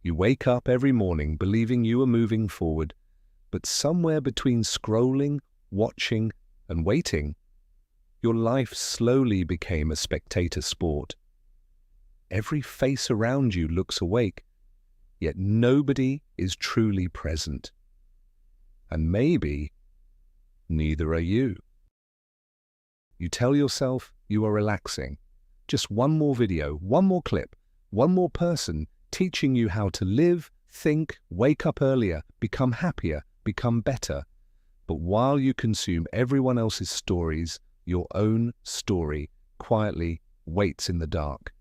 You wake up every morning believing you are moving forward, but somewhere between scrolling, watching, and waiting, your life slowly became a spectator sport. Every face around you looks awake, yet nobody is truly present. And maybe neither are you. You tell yourself you are relaxing. Just one more video, one more clip, one more person teaching you how to live, think, wake up earlier, become happier, become better. But while you consume everyone else's stories, your own story quietly waits in the dark.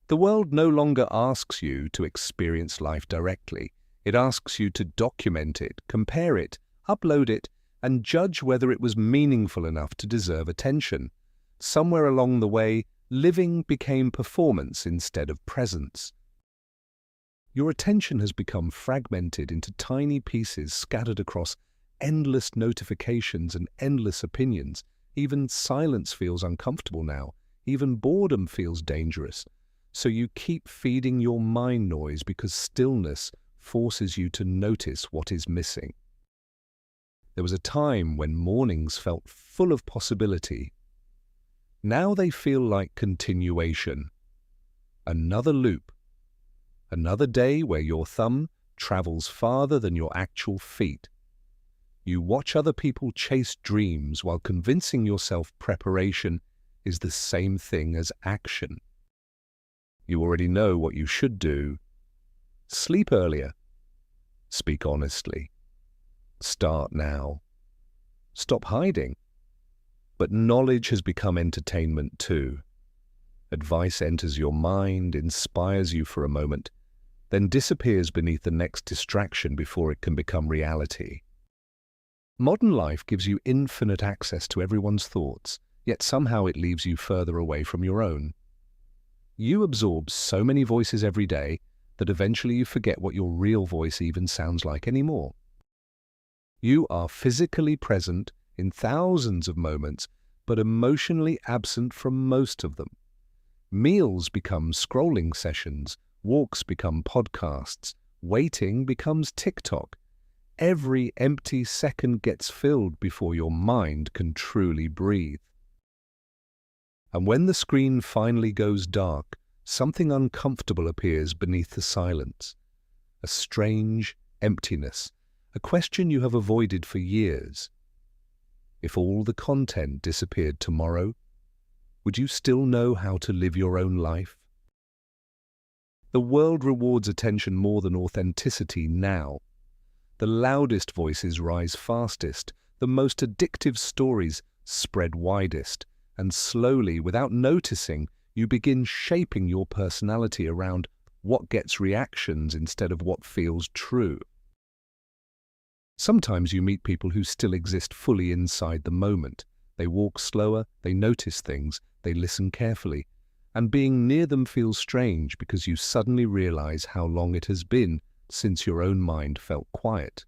The world no longer asks you to experience life directly. It asks you to document it, compare it, upload it, and judge whether it was meaningful enough to deserve attention. Somewhere along the way, living became performance instead of presence. Your attention has become fragmented into tiny pieces scattered across endless notifications and endless opinions. Even silence feels uncomfortable now. Even boredom feels dangerous. So you keep feeding your mind noise because stillness forces you to notice what is missing. There was a time when mornings felt full of possibility. Now they feel like continuation. Another loop. Another day where your thumb travels farther than your actual feet. You watch other people chase dreams while convincing yourself preparation is the same thing as action. You already know what you should do. Sleep earlier. Speak honestly. Start now. Stop hiding. But knowledge has become entertainment too. Advice enters your mind, inspires you for a moment, then disappears beneath the next distraction before it can become reality. Modern life gives you infinite access to everyone's thoughts, yet somehow it leaves you further away from your own. You absorb so many voices every day that eventually you forget what your real voice even sounds like anymore. You are physically present in thousands of moments, but emotionally absent from most of them. Meals become scrolling sessions, walks become podcasts, waiting becomes TikTok. Every empty second gets filled before your mind can truly breathe. And when the screen finally goes dark, something uncomfortable appears beneath the silence. A strange emptiness, a question you have avoided for years. If all the content disappeared tomorrow, would you still know how to live your own life? The world rewards attention more than authenticity now. The loudest voices rise fastest, the most addictive stories spread widest, and slowly, without noticing, you begin shaping your personality around what gets reactions instead of what feels true. Sometimes you meet people who still exist fully inside the moment. They walk slower, they notice things, they listen carefully, and being near them feels strange because you suddenly realize how long it has been since your own mind felt quiet.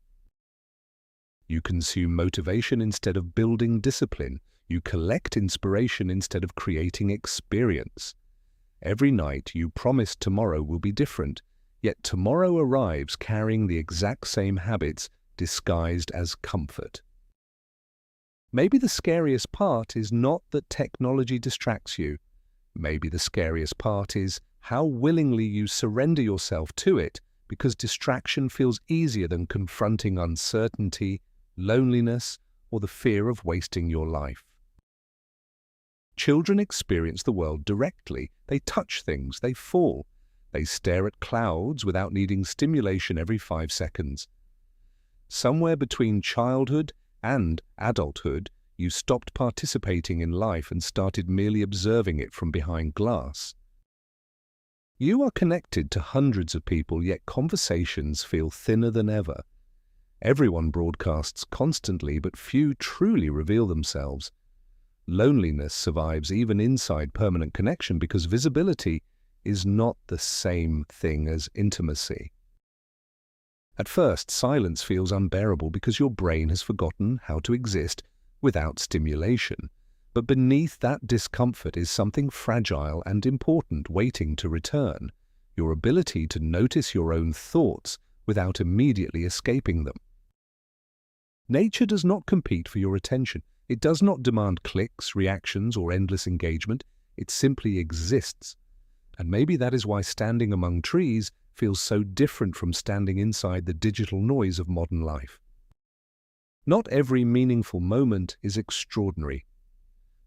You consume motivation instead of building discipline. You collect inspiration instead of creating experience. Every night you promise tomorrow will be different, yet tomorrow arrives carrying the exact same habits disguised as comfort. Maybe the scariest part is not that technology distracts you. Maybe the scariest part is how willingly you surrender yourself to it, because distraction feels easier than confronting uncertainty, loneliness, or the fear of wasting your life. Children experience the world directly. They touch things, they fall. They stare at clouds without needing stimulation every 5 seconds. Somewhere between childhood and adulthood, you stopped participating in life and started merely observing it from behind glass. You are connected to hundreds of people, yet conversations feel thinner than ever. Everyone broadcasts constantly, but few truly reveal themselves. Loneliness survives even inside permanent connection because visibility is not the same thing as intimacy. At first, silence feels unbearable because your brain has forgotten how to exist without stimulation. But beneath that discomfort is something fragile and important waiting to return: your ability to notice your own thoughts without immediately escaping them. Nature does not compete for your attention. It does not demand clicks, reactions, or endless engagement. It simply exists. And maybe that is why standing among trees feels so different from standing inside the digital noise of modern life. Not every meaningful moment is extraordinary.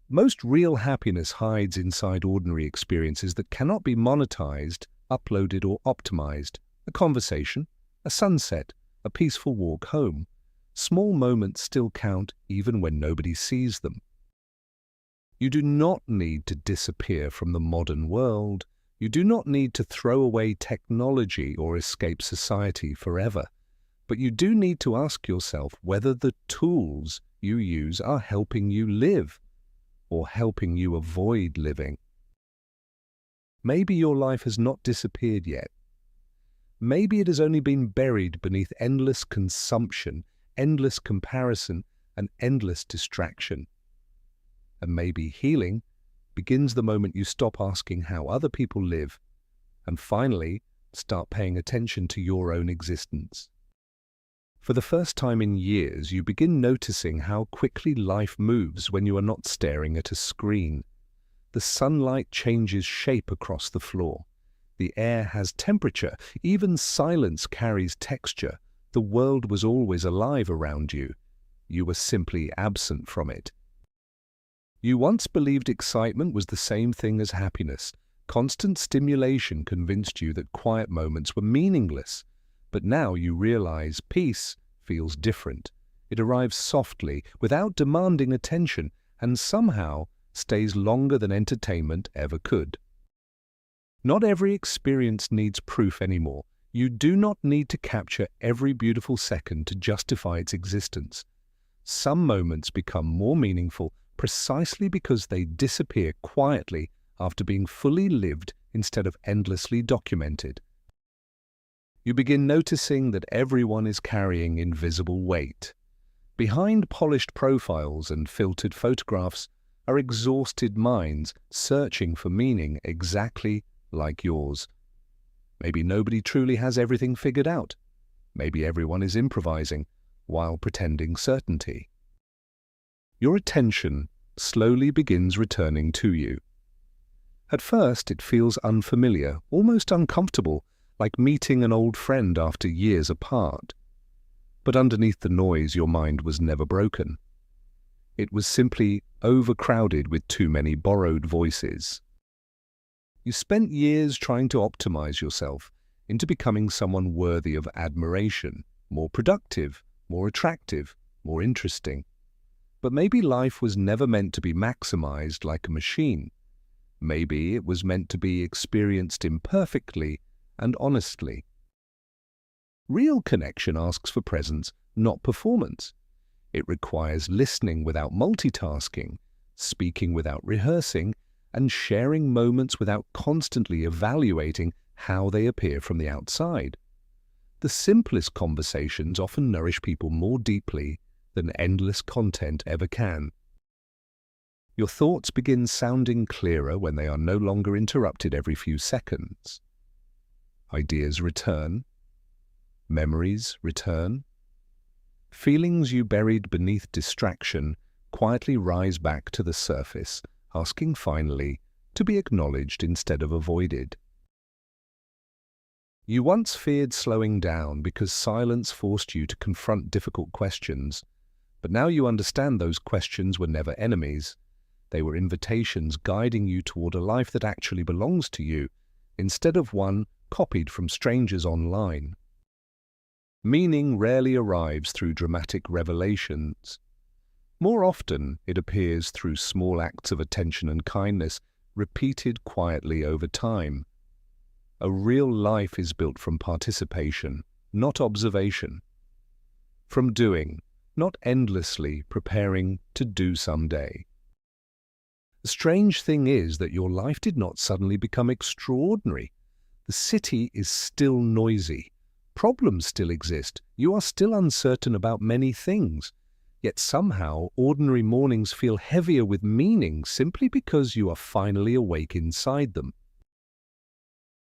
Most real happiness hides inside ordinary experiences that cannot be monetized, uploaded, or optimized. A conversation, a sunset, a peaceful walk home. Small moments still count even when nobody sees them. You do not need to disappear from the modern world. You do not need to throw away technology or escape society forever. But you do need to ask yourself whether the tools you use are helping you live or helping you avoid living. Maybe your life has not disappeared yet. Maybe it has only been buried beneath endless consumption, endless comparison, and endless distraction. And maybe healing begins the moment you stop asking how other people live and finally start paying attention to your own existence. For the first time in years, you begin noticing how quickly life moves when you are not staring at a screen. The sunlight changes shape across the floor. The air has temperature. Even silence carries texture. The world was always alive around you. You were simply absent from it. You once believed excitement was the same thing as happiness. Constant stimulation convinced you that quiet moments were meaningless. But now you realize peace feels different. It arrives softly, without demanding attention, and somehow stays longer than entertainment ever could. Not every experience needs proof anymore. You do not need to capture every beautiful second to justify its existence. Some moments become more meaningful precisely because they disappear quietly after being fully lived instead of endlessly documented. You begin noticing that everyone is carrying invisible weight. Behind polished profiles and filtered photographs are exhausted minds searching for meaning exactly like yours. Maybe nobody truly has everything figured out. Maybe everyone is improvising while pretending certainty. Your attention slowly begins returning to you. At first, it feels unfamiliar, almost uncomfortable, like meeting an old friend after years apart. But underneath the noise, your mind was never broken. It was simply overcrowded with too many borrowed voices. You spent years trying to optimize yourself into becoming someone worthy of admiration, more productive, more attractive, more interesting. But maybe life was never meant to be maximized like a machine. Maybe it was meant to be experienced imperfectly and honestly. Real connection asks for presence, not performance. It requires listening without multitasking, speaking without rehearsing, and sharing moments without constantly evaluating how they appear from the outside. The simplest conversations often nourish people more deeply than endless content ever can. Your thoughts begin sounding clearer when they are no longer interrupted every few seconds. Ideas return. Memories return. Feelings you buried beneath distraction quietly rise back to the surface, asking finally to be acknowledged instead of avoided. You once feared slowing down because silence forced you to confront difficult questions, but now you understand those questions were never enemies. They were invitations guiding you toward a life that actually belongs to you, instead of one copied from strangers online. Meaning rarely arrives through dramatic revelations. More often, it appears through small acts of attention and kindness, repeated quietly over time. A real life is built from participation, not observation. From doing, not endlessly preparing to do someday. The strange thing is that your life did not suddenly become extraordinary. The city is still noisy. Problems still exist. You are still uncertain about many things. Yet somehow, ordinary mornings feel heavier with meaning simply because you are finally awake inside them.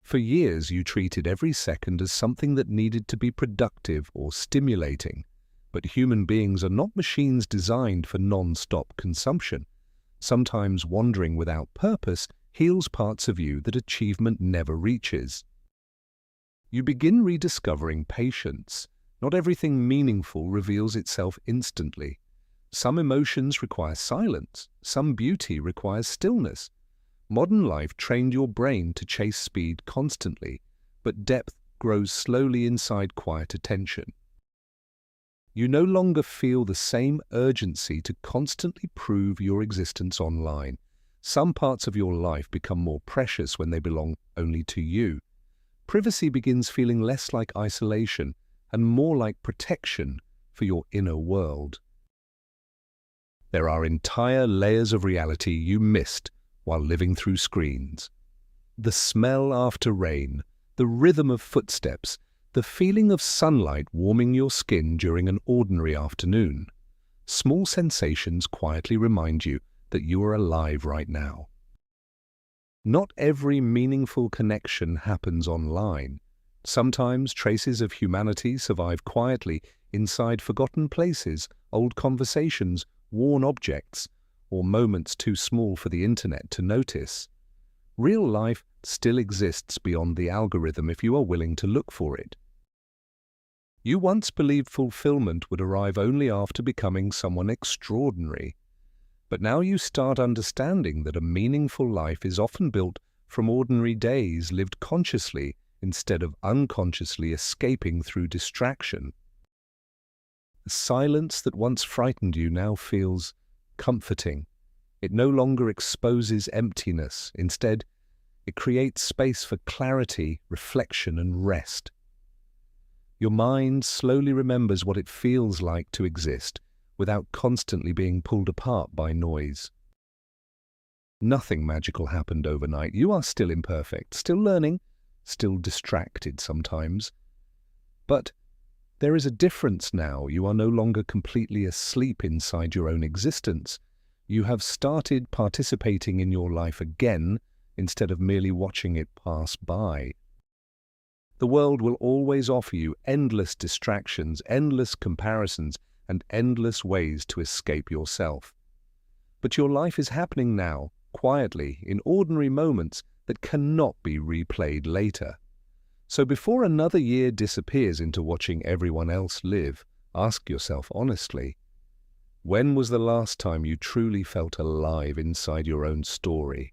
For years, you treated every second as something that needed to be productive or stimulating. But human beings are not machines designed for non-stop consumption. Sometimes wandering without purpose heals parts of you that achievement never reaches. You begin rediscovering patience. Not everything meaningful reveals itself instantly. Some emotions require silence. Some beauty requires stillness. Modern life trained your brain to chase speed constantly, but depth grows slowly inside quiet attention. You no longer feel the same urgency to constantly prove your existence online. Some parts of your life become more precious when they belong only to you. Privacy begins feeling less like isolation and more like protection for your inner world. There are entire layers of reality you missed while living through screens. The smell after rain, the rhythm of footsteps, the feeling of sunlight warming your skin during an ordinary afternoon. Small sensations quietly remind you that you are alive right now. Not every meaningful connection happens online. Sometimes traces of humanity survive quietly inside forgotten places, old conversations, worn objects, or moments too small for the internet to notice. Real life still exists beyond the algorithm if you are willing to look for it. You once believed fulfillment would arrive only after becoming someone extraordinary. But now you start understanding that a meaningful life is often built from ordinary days lived consciously instead of unconsciously escaping through distraction. The silence that once frightened you now feels comforting. It no longer exposes emptiness. Instead, it creates space for clarity, reflection, and rest. Your mind slowly remembers what it feels like to exist without constantly being pulled apart by noise. Nothing magical happened overnight. You are still imperfect, still learning, still distracted sometimes. But there is a difference now. You are no longer completely asleep inside your own existence. You have started participating in your life again instead of merely watching it pass by. The world will always offer you endless distractions, endless comparisons, and endless ways to escape yourself. But your life is happening now, quietly, in ordinary moments that cannot be replayed later. So before another year disappears into watching everyone else live, ask yourself honestly, when was the last time you truly felt alive inside your own story?